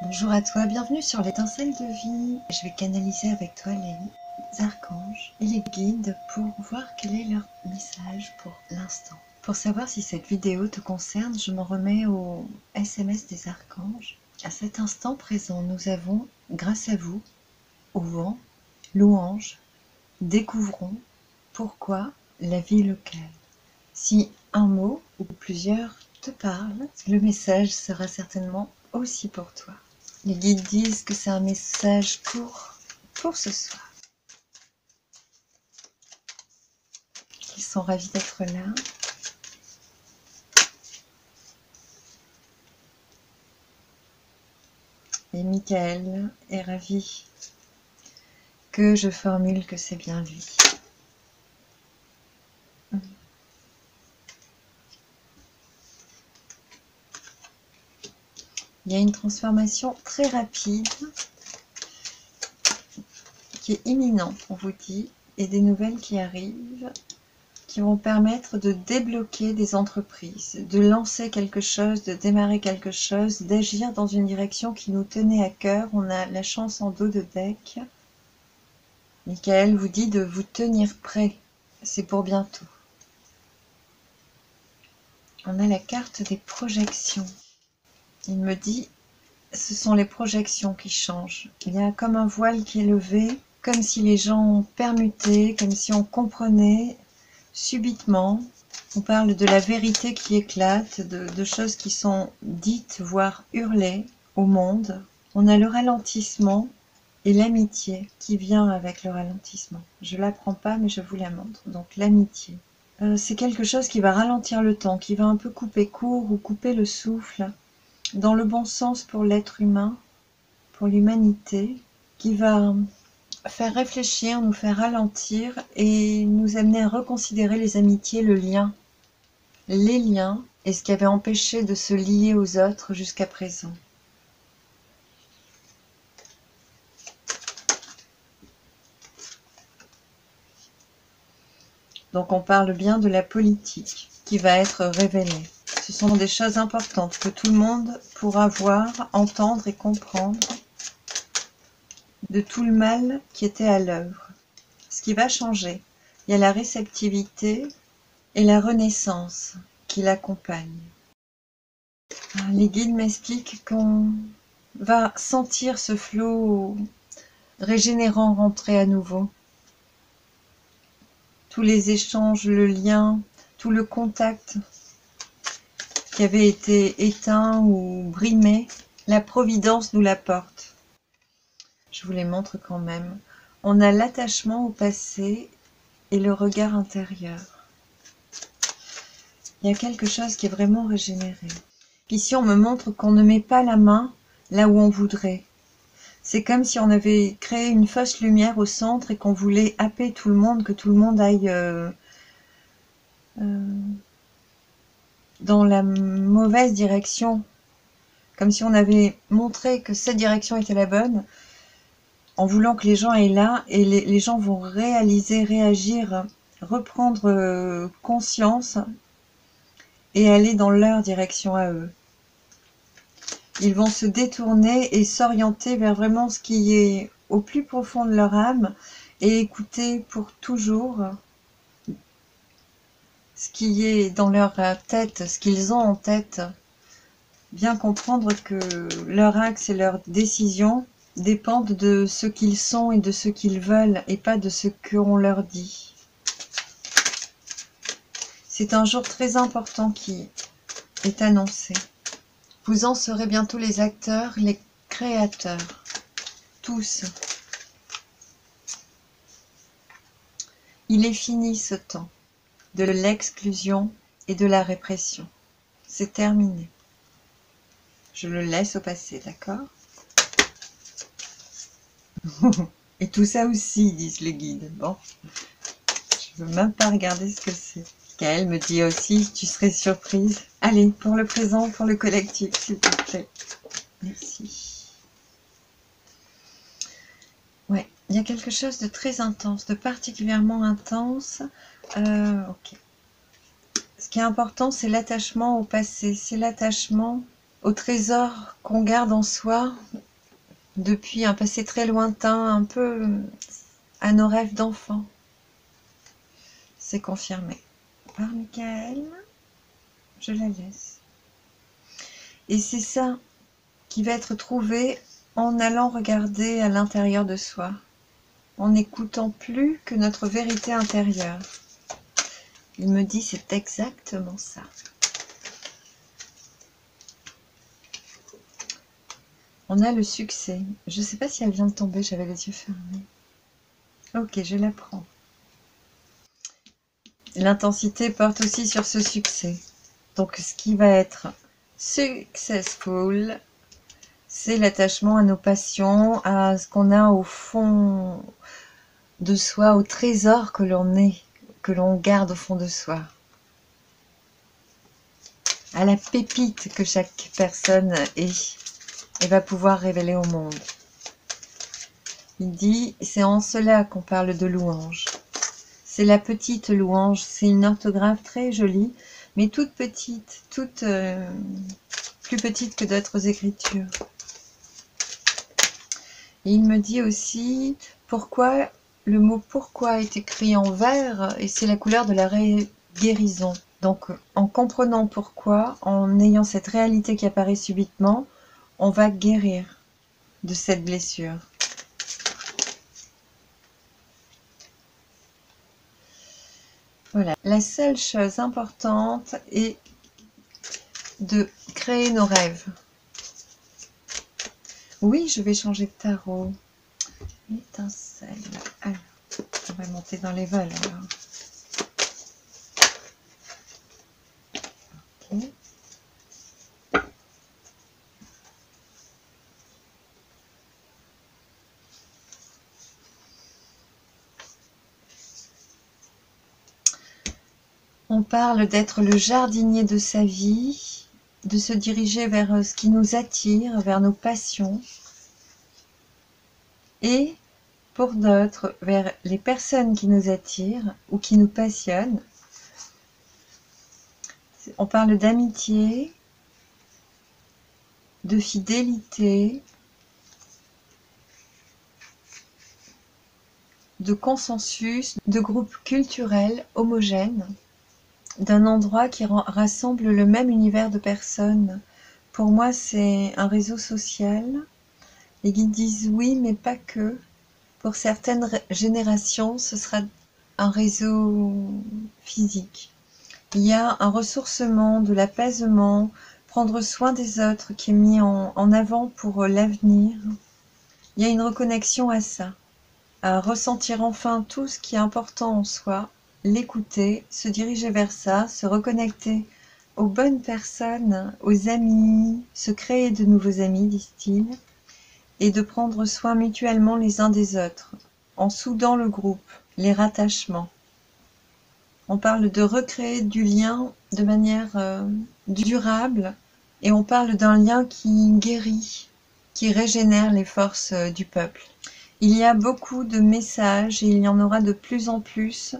Bonjour à toi, bienvenue sur l'étincelle de vie. Je vais canaliser avec toi les archanges et les guides pour voir quel est leur message pour l'instant. Pour savoir si cette vidéo te concerne, je m'en remets au SMS des archanges. À cet instant présent, nous avons, grâce à vous, au vent, louange, découvrons pourquoi la vie locale. Si un mot ou plusieurs te parlent, le message sera certainement aussi pour toi. Les guides disent que c'est un message pour ce soir. Ils sont ravis d'être là. Et Michael est ravi que je formule que c'est bien lui. Il y a une transformation très rapide qui est imminente, on vous dit, et des nouvelles qui arrivent, qui vont permettre de débloquer des entreprises, de lancer quelque chose, de démarrer quelque chose, d'agir dans une direction qui nous tenait à cœur. On a la chance en dos de deck. Michael vous dit de vous tenir prêt, c'est pour bientôt. On a la carte des projections. Il me dit, ce sont les projections qui changent. Il y a comme un voile qui est levé, comme si les gens ont permuté, comme si on comprenait subitement. On parle de la vérité qui éclate, de choses qui sont dites, voire hurlées au monde. On a le ralentissement et l'amitié qui vient avec le ralentissement. Je ne l'apprends pas, mais je vous la montre. Donc l'amitié. C'est quelque chose qui va ralentir le temps, qui va un peu couper court ou couper le souffle, dans le bon sens pour l'être humain, pour l'humanité, qui va faire réfléchir, nous faire ralentir et nous amener à reconsidérer les amitiés, le lien, les liens et ce qui avait empêché de se lier aux autres jusqu'à présent. Donc on parle bien de la politique qui va être révélée. Ce sont des choses importantes que tout le monde pourra voir, entendre et comprendre de tout le mal qui était à l'œuvre. Ce qui va changer, il y a la réceptivité et la renaissance qui l'accompagnent. Les guides m'expliquent qu'on va sentir ce flot régénérant rentrer à nouveau. Tous les échanges, le lien, tout le contact qui avait été éteint ou brimé, la providence nous l'apporte. Je vous les montre quand même. On a l'attachement au passé et le regard intérieur. Il y a quelque chose qui est vraiment régénéré. Ici, on me montre qu'on ne met pas la main là où on voudrait. C'est comme si on avait créé une fausse lumière au centre et qu'on voulait happer tout le monde, que tout le monde aille dans la mauvaise direction. Comme si on avait montré que cette direction était la bonne, en voulant que les gens aillent là, et les gens vont réaliser, réagir, reprendre conscience et aller dans leur direction à eux. Ils vont se détourner et s'orienter vers vraiment ce qui est au plus profond de leur âme et écouter pour toujours ce qui est dans leur tête, ce qu'ils ont en tête. Bien comprendre que leur axe et leurs décisions dépendent de ce qu'ils sont et de ce qu'ils veulent et pas de ce qu'on leur dit. C'est un jour très important qui est annoncé. Vous en serez bientôt les acteurs, les créateurs, tous. Il est fini ce temps de l'exclusion et de la répression. C'est terminé. Je le laisse au passé, d'accord? Et tout ça aussi, disent les guides. Bon, je ne veux même pas regarder ce que c'est. Kael me dit aussi, tu serais surprise. Allez, pour le présent, pour le collectif, s'il te plaît. Merci. Ouais, il y a quelque chose de très intense, de particulièrement intense. Ok. Ce qui est important, c'est l'attachement au passé. C'est l'attachement au trésor qu'on garde en soi depuis un passé très lointain, un peu à nos rêves d'enfant. C'est confirmé par Michael. Je la laisse. Et c'est ça qui va être trouvé en allant regarder à l'intérieur de soi, en n'écoutant plus que notre vérité intérieure. Il me dit c'est exactement ça. On a le succès. Je ne sais pas si elle vient de tomber, j'avais les yeux fermés. Ok, je la prends. L'intensité porte aussi sur ce succès. Donc ce qui va être successful, c'est l'attachement à nos passions, à ce qu'on a au fond de soi, au trésor que l'on est, que l'on garde au fond de soi, à la pépite que chaque personne est et va pouvoir révéler au monde. Il dit, c'est en cela qu'on parle de louange. C'est la petite louange, c'est une orthographe très jolie, mais toute petite, toute plus petite que d'autres écritures. Et il me dit aussi pourquoi le mot pourquoi est écrit en vert et c'est la couleur de la guérison. Donc en comprenant pourquoi, en ayant cette réalité qui apparaît subitement, on va guérir de cette blessure. Voilà. La seule chose importante est de créer nos rêves. Oui, je vais changer de tarot. Étincelle. Alors, on va monter dans les vols alors. Okay. On parle d'être le jardinier de sa vie, de se diriger vers ce qui nous attire, vers nos passions, et pour d'autres, vers les personnes qui nous attirent ou qui nous passionnent. On parle d'amitié, de fidélité, de consensus, de groupe culturel homogène, d'un endroit qui rassemble le même univers de personnes. Pour moi, c'est un réseau social. Les guides disent oui, mais pas que. Pour certaines générations, ce sera un réseau physique. Il y a un ressourcement, de l'apaisement, prendre soin des autres qui est mis en avant pour l'avenir. Il y a une reconnexion à ça, à ressentir enfin tout ce qui est important en soi, l'écouter, se diriger vers ça, se reconnecter aux bonnes personnes, aux amis, se créer de nouveaux amis, disent-ils, et de prendre soin mutuellement les uns des autres, en soudant le groupe, les rattachements. On parle de recréer du lien de manière durable, et on parle d'un lien qui guérit, qui régénère les forces du peuple. Il y a beaucoup de messages, et il y en aura de plus en plus,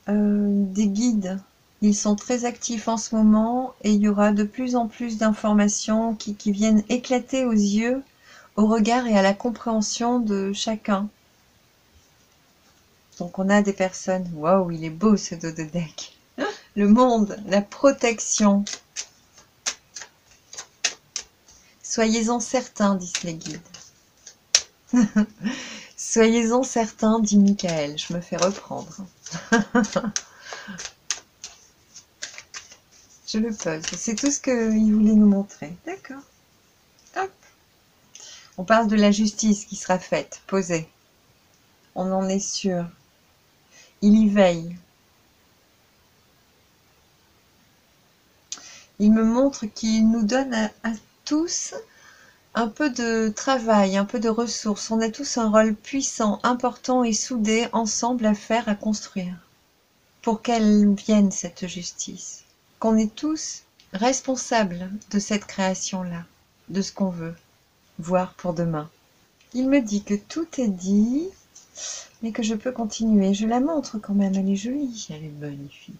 des guides. Ils sont très actifs en ce moment, et il y aura de plus en plus d'informations qui viennent éclater aux yeux, au regard et à la compréhension de chacun. Donc on a des personnes, waouh, il est beau ce dos de deck. Le monde, la protection. Soyez-en certains, disent les guides. Soyez-en certains, dit Michael. Je me fais reprendre. Je le pose. C'est tout ce qu'il voulait nous montrer. D'accord. Hop. On parle de la justice qui sera faite, posée. On en est sûr. Il y veille. Il me montre qu'il nous donne à tous un peu de travail, un peu de ressources. On a tous un rôle puissant, important et soudé ensemble à faire, à construire. Pour qu'elle vienne cette justice. Qu'on est tous responsables de cette création-là, de ce qu'on veut voir pour demain. Il me dit que tout est dit, mais que je peux continuer. Je la montre quand même, elle est jolie, elle est magnifique.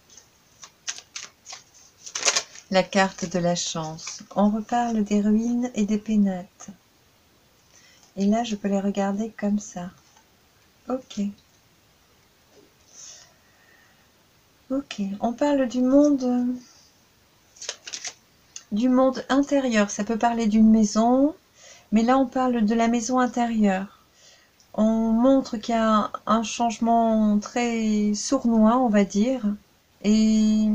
la carte de la chance. On reparle des ruines et des pénates. Et là, je peux les regarder comme ça. Ok. Ok. On parle du monde intérieur. Ça peut parler d'une maison, mais là, on parle de la maison intérieure. On montre qu'il y a un changement très sournois, on va dire. Et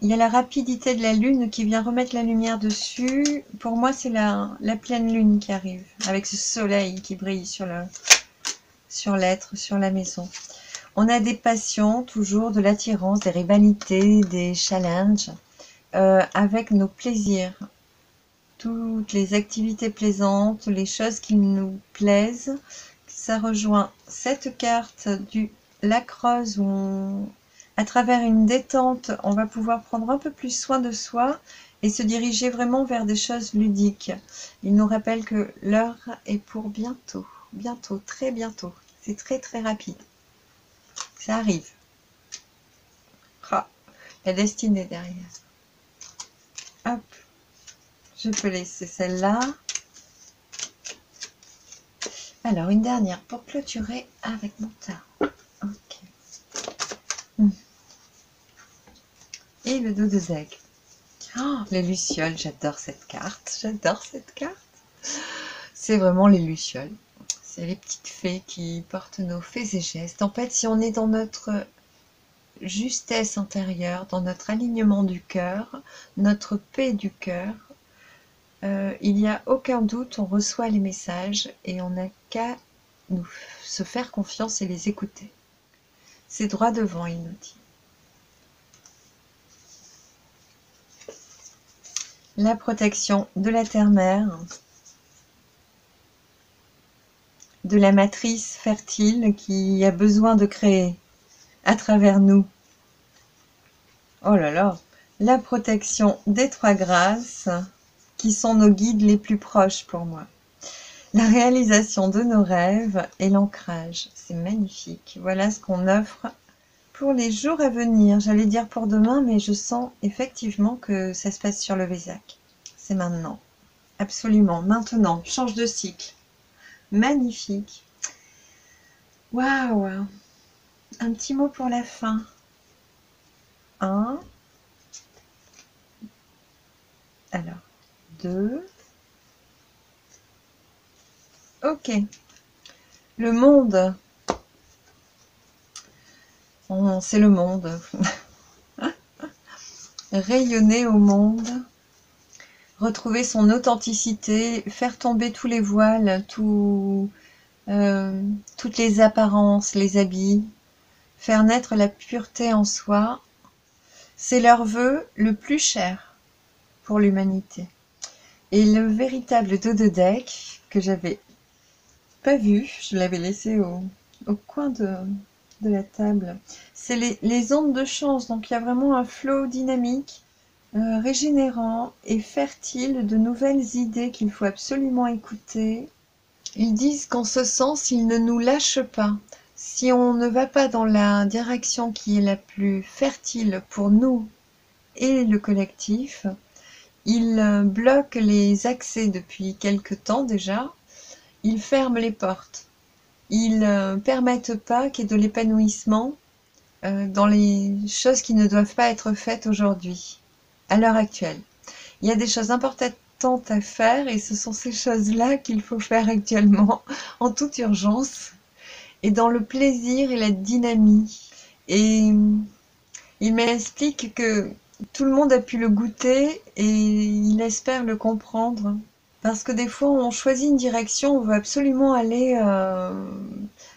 il y a la rapidité de la lune qui vient remettre la lumière dessus. Pour moi, c'est la pleine lune qui arrive, avec ce soleil qui brille sur l'être, sur la maison. On a des passions, toujours de l'attirance, des rivalités, des challenges, avec nos plaisirs. Toutes les activités plaisantes, les choses qui nous plaisent. Ça rejoint cette carte du lac rose où à travers une détente, on va pouvoir prendre un peu plus soin de soi et se diriger vraiment vers des choses ludiques. Il nous rappelle que l'heure est pour bientôt, bientôt, très bientôt. C'est très très rapide. Ça arrive. Ah, la destinée derrière. Hop, je peux laisser celle-là. Alors, une dernière pour clôturer avec mon tarot. Ok. Et le dos de zeg. Oh, les lucioles, j'adore cette carte. J'adore cette carte. C'est vraiment les lucioles. C'est les petites fées qui portent nos faits et gestes. En fait, si on est dans notre justesse intérieure, dans notre alignement du cœur, notre paix du cœur, il n'y a aucun doute, on reçoit les messages et on n'a qu'à se faire confiance et les écouter. C'est droit devant, il nous dit. La protection de la terre-mère, de la matrice fertile qui a besoin de créer à travers nous. Oh là là, la protection des trois grâces qui sont nos guides les plus proches pour moi. La réalisation de nos rêves et l'ancrage, c'est magnifique. Voilà ce qu'on offre pour les jours à venir. J'allais dire pour demain, mais je sens effectivement que ça se passe sur le Vésac. C'est maintenant, absolument, maintenant, change de cycle. Magnifique. Waouh. Un petit mot pour la fin. 1. Alors, 2. Ok. Le monde. C'est le monde. Rayonner au monde. Retrouver son authenticité. Faire tomber tous les voiles, toutes les apparences, les habits. Faire naître la pureté en soi. C'est leur vœu le plus cher pour l'humanité. Et le véritable dos de deck que j'avais pas vu, je l'avais laissé au coin de la table, c'est les ondes de chance. Donc il y a vraiment un flow dynamique, régénérant et fertile de nouvelles idées qu'il faut absolument écouter. Ils disent qu'en ce sens, ils ne nous lâchent pas. Si on ne va pas dans la direction qui est la plus fertile pour nous et le collectif, ils bloquent les accès depuis quelque temps déjà. Ils ferment les portes. Ils ne permettent pas qu'il y ait de l'épanouissement dans les choses qui ne doivent pas être faites aujourd'hui, à l'heure actuelle. Il y a des choses importantes à faire et ce sont ces choses-là qu'il faut faire actuellement, en toute urgence, et dans le plaisir et la dynamie. Et il m'explique que tout le monde a pu le goûter et il espère le comprendre. Parce que des fois, on choisit une direction, on veut absolument aller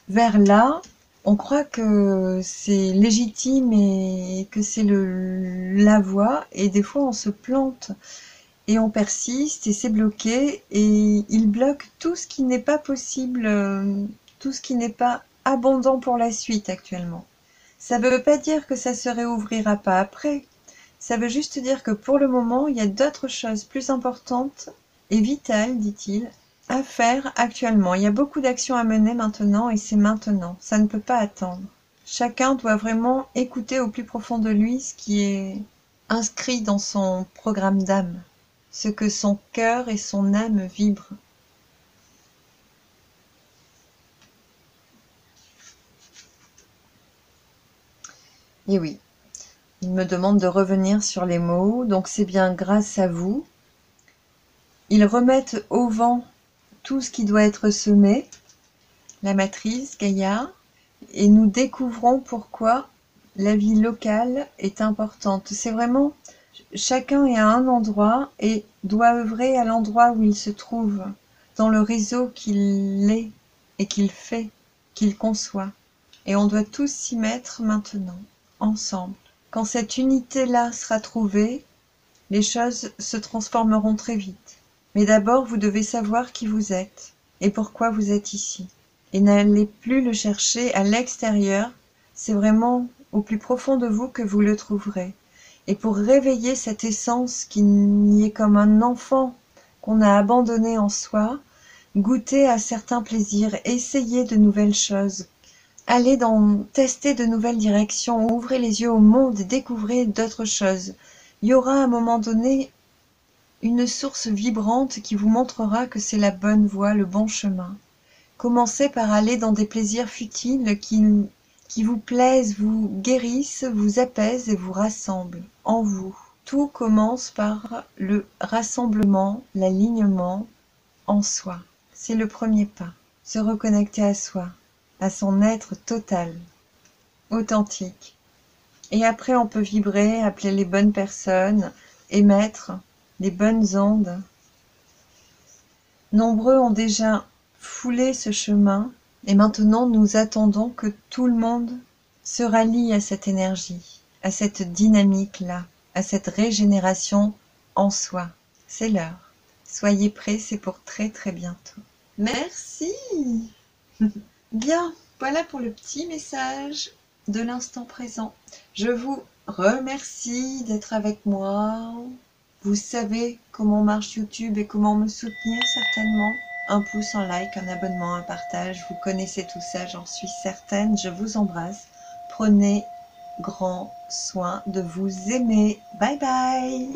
vers là. On croit que c'est légitime et que c'est la voie. Et des fois, on se plante et on persiste et c'est bloqué. Et il bloque tout ce qui n'est pas possible, tout ce qui n'est pas abondant pour la suite actuellement. Ça ne veut pas dire que ça se réouvrira pas après. Ça veut juste dire que pour le moment, il y a d'autres choses plus importantes et vitales, dit-il, à faire actuellement. Il y a beaucoup d'actions à mener maintenant et c'est maintenant. Ça ne peut pas attendre. Chacun doit vraiment écouter au plus profond de lui ce qui est inscrit dans son programme d'âme, ce que son cœur et son âme vibrent. Et oui, il me demande de revenir sur les mots, donc c'est bien grâce à vous. Ils remettent au vent tout ce qui doit être semé, la matrice, Gaïa, et nous découvrons pourquoi la vie locale est importante. C'est vraiment, chacun est à un endroit et doit œuvrer à l'endroit où il se trouve, dans le réseau qu'il est et qu'il fait, qu'il conçoit. Et on doit tous s'y mettre maintenant, ensemble. Quand cette unité-là sera trouvée, les choses se transformeront très vite. Mais d'abord, vous devez savoir qui vous êtes et pourquoi vous êtes ici. Et n'allez plus le chercher à l'extérieur, c'est vraiment au plus profond de vous que vous le trouverez. Et pour réveiller cette essence qui y est comme un enfant qu'on a abandonné en soi, goûtez à certains plaisirs, essayez de nouvelles choses, allez tester de nouvelles directions, ouvrez les yeux au monde et découvrez d'autres choses. Il y aura à un moment donné une source vibrante qui vous montrera que c'est la bonne voie, le bon chemin. Commencez par aller dans des plaisirs futiles qui vous plaisent, vous guérissent, vous apaisent et vous rassemblent en vous. Tout commence par le rassemblement, l'alignement en soi. C'est le premier pas. Se reconnecter à soi, à son être total, authentique. Et après, on peut vibrer, appeler les bonnes personnes, émettre les bonnes ondes. Nombreux ont déjà foulé ce chemin et maintenant nous attendons que tout le monde se rallie à cette énergie, à cette dynamique-là, à cette régénération en soi. C'est l'heure. Soyez prêts, c'est pour très très bientôt. Merci. Bien, voilà pour le petit message de l'instant présent. Je vous remercie d'être avec moi. Vous savez comment marche YouTube et comment me soutenir certainement. Un pouce, un like, un abonnement, un partage. Vous connaissez tout ça, j'en suis certaine. Je vous embrasse. Prenez grand soin de vous aimer. Bye bye.